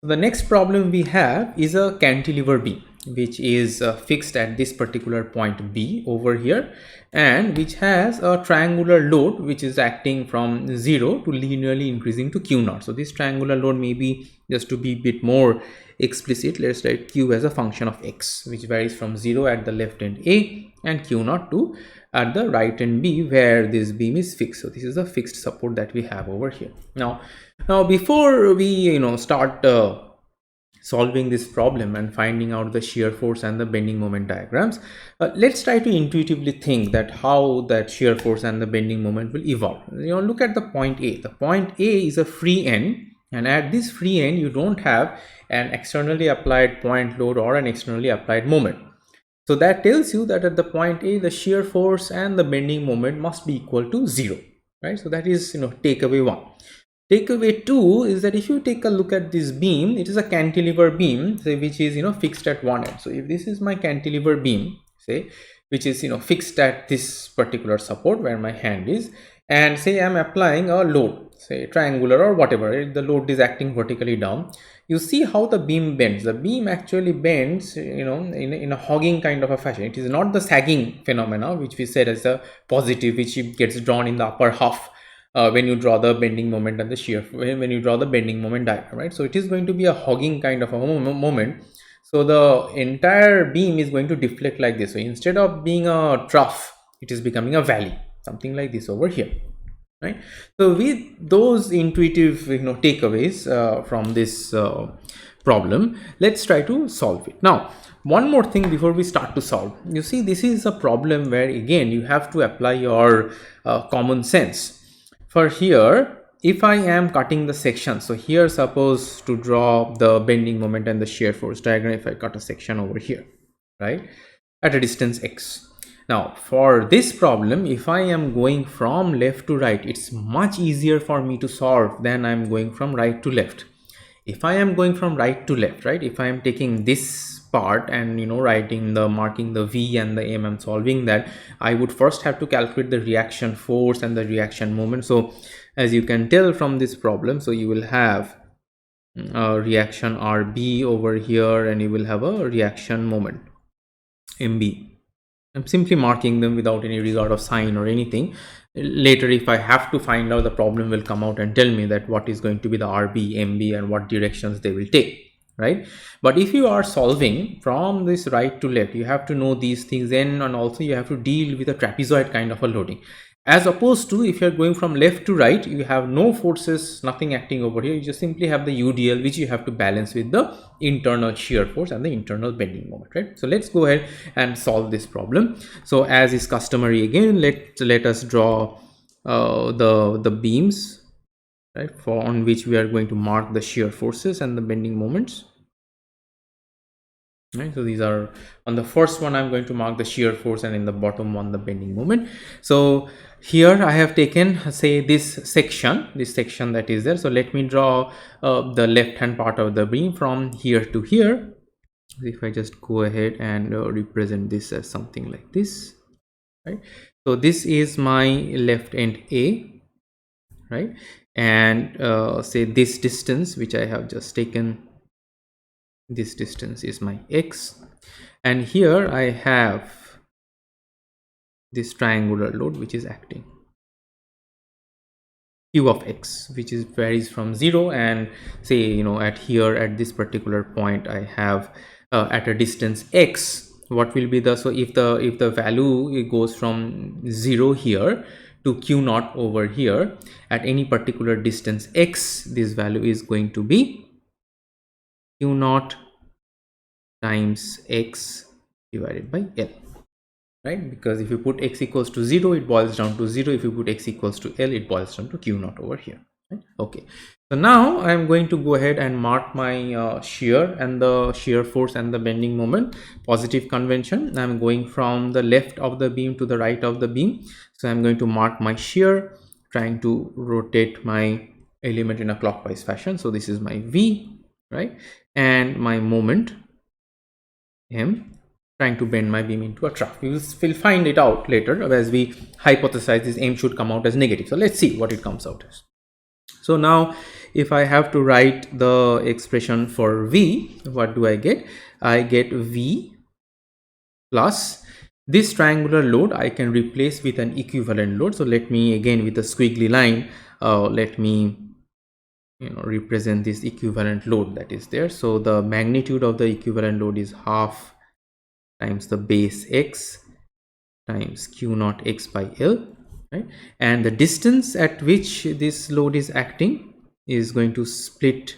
So the next problem we have is a cantilever beam, which is fixed at this particular point B over here, and which has a triangular load which is acting from 0 to linearly increasing to Q naught. So this triangular load, maybe just to be a bit more explicit, let's write Q as a function of X, which varies from 0 at the left end A and Q naught to at the right end B, where this beam is fixed. So this is the fixed support that we have over here. Now before we start solving this problem and finding out the shear force and the bending moment diagrams, let's try to intuitively think that how that shear force and the bending moment will evolve. Look at the point A. The point A is a free end, and at this free end you don't have an externally applied point load or an externally applied moment. So that tells you that at the point A, the shear force and the bending moment must be equal to 0, right? So that is takeaway 1. Takeaway 2 is that if you take a look at this beam, it is a cantilever beam, say, which is fixed at one end. So if this is my cantilever beam, say, which is fixed at this particular support where my hand is, and say I'm applying a load, say triangular or whatever, the load is acting vertically down, you see how the beam bends. The beam actually bends in a hogging kind of a fashion. It is not the sagging phenomena which we said as a positive, which gets drawn in the upper half when you draw the bending moment and the shear, when you draw the bending moment diagram, right? So it is going to be a hogging kind of a moment. So the entire beam is going to deflect like this. So instead of being a trough, it is becoming a valley, something like this over here, right? So with those intuitive takeaways from this problem, let's try to solve it. Now, one more thing before we start to solve. You see, this is a problem where again you have to apply your common sense. For here, if I am cutting the section, so here suppose to draw the bending moment and the shear force diagram, if I cut a section over here, right, at a distance x. Now for this problem, if I am going from left to right, it's much easier for me to solve than I'm going from right to left. If I am going from right to left, right, if I am taking this part and marking the V and the M, I'm solving that, I would first have to calculate the reaction force and the reaction moment. So as you can tell from this problem, so you will have a reaction RB over here, and you will have a reaction moment MB. I'm simply marking them without any regard of sign or anything. Later, if I have to find out, the problem will come out and tell me that what is going to be the RB, MB, and what directions they will take, right? But if you are solving from this right to left, you have to know these things in, and also you have to deal with a trapezoid kind of a loading. As opposed to if you're going from left to right, you have no forces, nothing acting over here. You just simply have the UDL, which you have to balance with the internal shear force and the internal bending moment, right? So let's go ahead and solve this problem. So as is customary, again, let us draw the beams, right, on which we are going to mark the shear forces and the bending moments. Right, so these are, on the first one I'm going to mark the shear force, and in the bottom one the bending moment. So here I have taken, say, this section that is there. So let me draw the left hand part of the beam from here to here. If I just go ahead and represent this as something like this, right? So this is my left end A, right? And say this distance which I have just taken, this distance is my X, and here I have this triangular load which is acting, Q of X, which is varies from 0, and say at here at this particular point I have at a distance X, what will be the, so if the value it goes from 0 here to Q naught over here, at any particular distance X, this value is going to be Q naught times X divided by L, right? Because if you put X equals to 0, it boils down to 0. If you put X equals to L, it boils down to Q naught over here, right? Okay, so now I'm going to go ahead and mark my shear and the shear force and the bending moment. Positive convention, I'm going from the left of the beam to the right of the beam. So I'm going to mark my shear, trying to rotate my element in a clockwise fashion. So this is my V, right? And my moment M, trying to bend my beam into a trough. We will find it out later as we hypothesize this M should come out as negative. So let's see what it comes out as. So now if I have to write the expression for V, what do I get? I get V plus this triangular load I can replace with an equivalent load. So let me again with a squiggly line, let me represent this equivalent load that is there. So the magnitude of the equivalent load is half times the base x times q naught x by L, right? And the distance at which this load is acting is going to split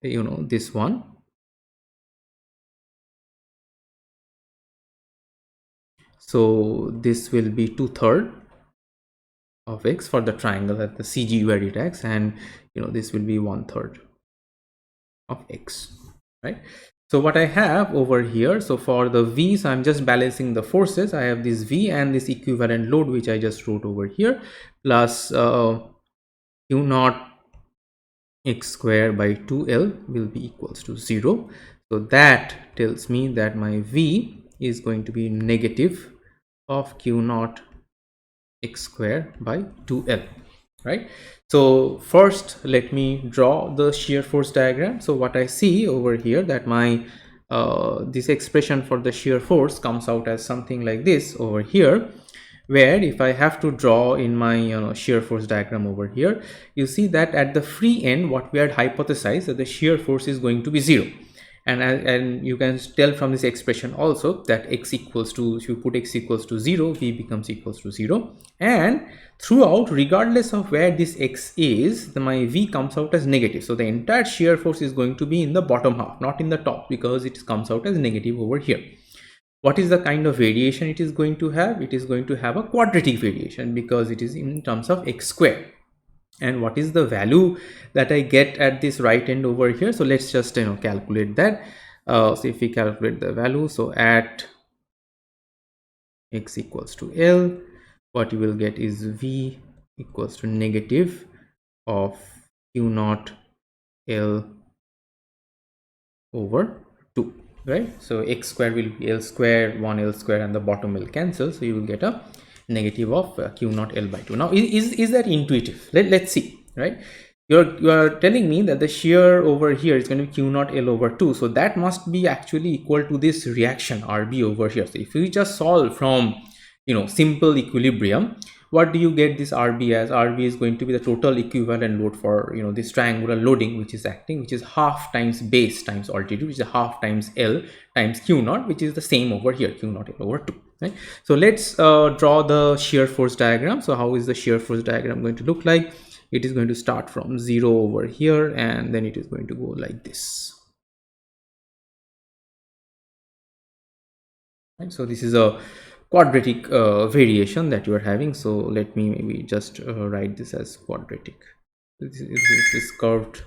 this one. So this will be 2/3 of x for the triangle at the CG where it acts, and this will be 1/3 of x, right? So what I have over here, so for the V, so I'm just balancing the forces. I have this V and this equivalent load which I just wrote over here, plus q naught x square by 2L will be equals to 0. So that tells me that my V is going to be negative of q naught x square by 2L, right? So first let me draw the shear force diagram. So what I see over here, that my this expression for the shear force comes out as something like this over here, where if I have to draw in my shear force diagram over here, you see that at the free end what we had hypothesized, that the shear force is going to be 0. And you can tell from this expression also that x equals to, if you put x equals to 0, v becomes equals to 0, and throughout, regardless of where this x is, my v comes out as negative. So the entire shear force is going to be in the bottom half, not in the top, because it comes out as negative over here. What is the kind of variation it is going to have? It is going to have a quadratic variation, because it is in terms of x square. And what is the value that I get at this right end over here? So let's just calculate that. So if we calculate the value, so at x equals to L, what you will get is V equals to negative of q naught L over 2, right? So x square will be L square, 1 L square, and the bottom will cancel, so you will get a negative of q naught L by 2. Now is that intuitive? Let's see, right? You are telling me that the shear over here is going to be q naught L over 2, so that must be actually equal to this reaction RB over here. So if we just solve from simple equilibrium, what do you get this RB as? RB is going to be the total equivalent load for this triangular loading which is acting, which is half times base times altitude, which is half times L times q naught, which is the same over here, q naught L over 2, right? So let's draw the shear force diagram. So how is the shear force diagram going to look like? It is going to start from 0 over here, and then it is going to go like this, right? So this is a quadratic variation that you are having. So let me maybe just write this as quadratic. This is curved.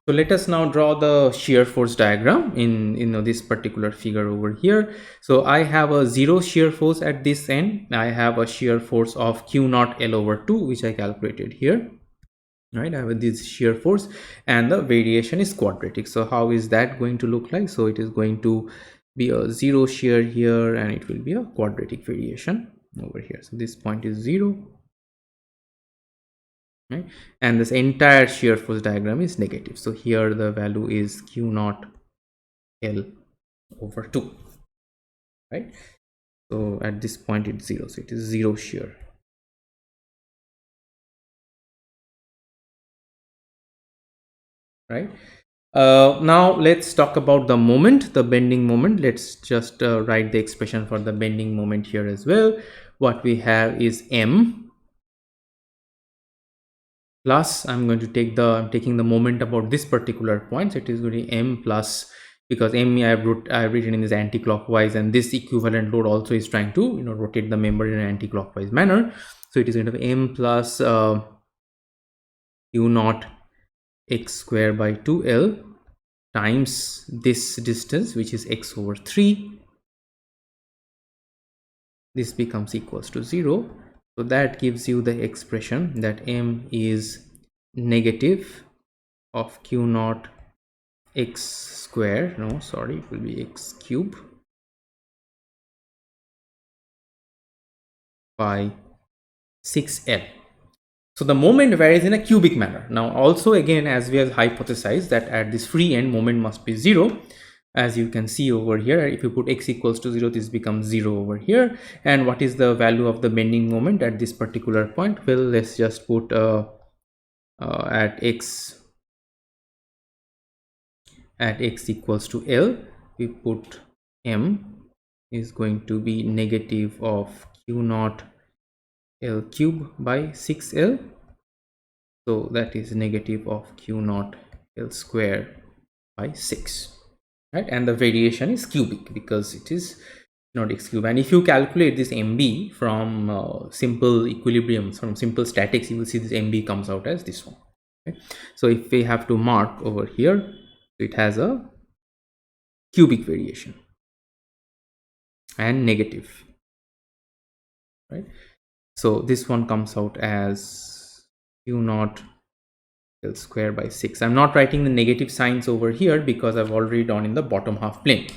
So let us now draw the shear force diagram in this particular figure over here. So I have a 0 shear force at this end. I have a shear force of q naught L over 2, which I calculated here, right? I have this shear force, and the variation is quadratic. So how is that going to look like? So it is going to be a 0 shear here, and it will be a quadratic variation over here. So this point is 0, right? And this entire shear force diagram is negative. So here the value is q naught L over 2, right? So at this point it's 0, so it is 0 shear, right? Now let's talk about the moment, the bending moment. Let's just write the expression for the bending moment here as well. What we have is m plus, I'm going to take I'm taking the moment about this particular point, so it is going to be m plus, because m I've written in this anti-clockwise, and this equivalent load also is trying to rotate the member in an anti-clockwise manner. So it is going to be m plus u naught x square by 2L times this distance, which is x over 3. This becomes equals to 0. So that gives you the expression that m is negative of q naught x square, no sorry, it will be x cube by 6L. So the moment varies in a cubic manner. Now also again, as we have hypothesized that at this free end moment must be 0. As you can see over here, if you put x equals to 0, this becomes 0 over here. And what is the value of the bending moment at this particular point? Well, let's just put at x equals to L, we put m is going to be negative of q naught L cube by 6L. So that is negative of q naught L square by 6. Right, and the variation is cubic because it is not x cube. And if you calculate this mb from simple equilibrium, from simple statics, you will see this mb comes out as this one. Okay? So if we have to mark over here, it has a cubic variation and negative, right? So this one comes out as q naught L square by 6. I'm not writing the negative signs over here because I've already done in the bottom half plane,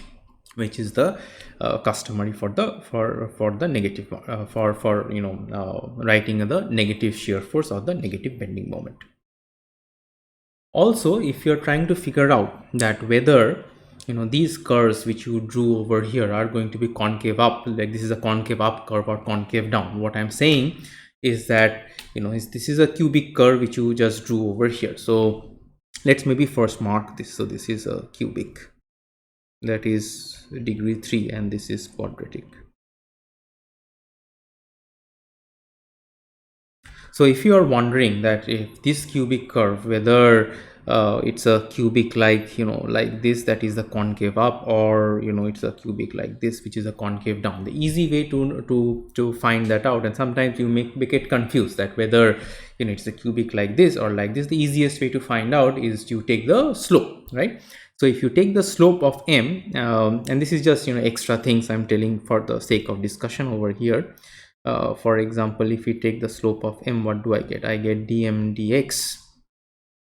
which is the customary for the negative for writing the negative shear force or the negative bending moment. Also, if you're trying to figure out that whether these curves which you drew over here are going to be concave up, like this is a concave up curve or concave down, what I'm saying is that this is a cubic curve which you just drew over here. So let's maybe first mark this. So this is a cubic, that is degree 3, and this is quadratic. So if you are wondering that if this cubic curve, whether it's a cubic like like this, that is the concave up, or it's a cubic like this which is a concave down, the easy way to find that out, and sometimes you make it confused that whether it's a cubic like this or like this, the easiest way to find out is to take the slope, right? So if you take the slope of m, and this is just extra things I'm telling for the sake of discussion over here. For example, if we take the slope of m, what do I get? I get dm dx.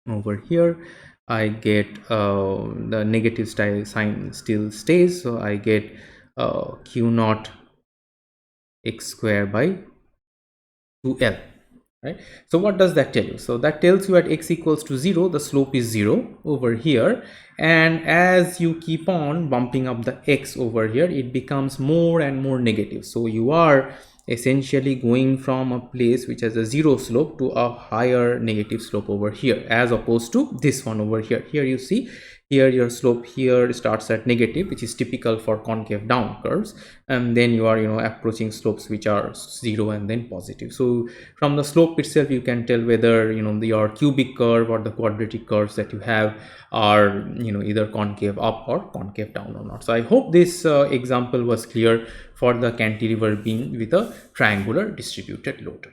Over here I get the negative sign still stays, so I get q naught x square by 2L, right? So what does that tell you? So that tells you at x equals to 0, the slope is 0 over here, and as you keep on bumping up the x over here, it becomes more and more negative. So you are essentially going from a place which has a 0 slope to a higher negative slope over here, as opposed to this one over here. Here you see, here your slope here starts at negative, which is typical for concave down curves, and then you are approaching slopes which are 0 and then positive. So from the slope itself you can tell whether your cubic curve or the quadratic curves that you have are either concave up or concave down or not. So I hope this example was clear for the cantilever beam with a triangular distributed load.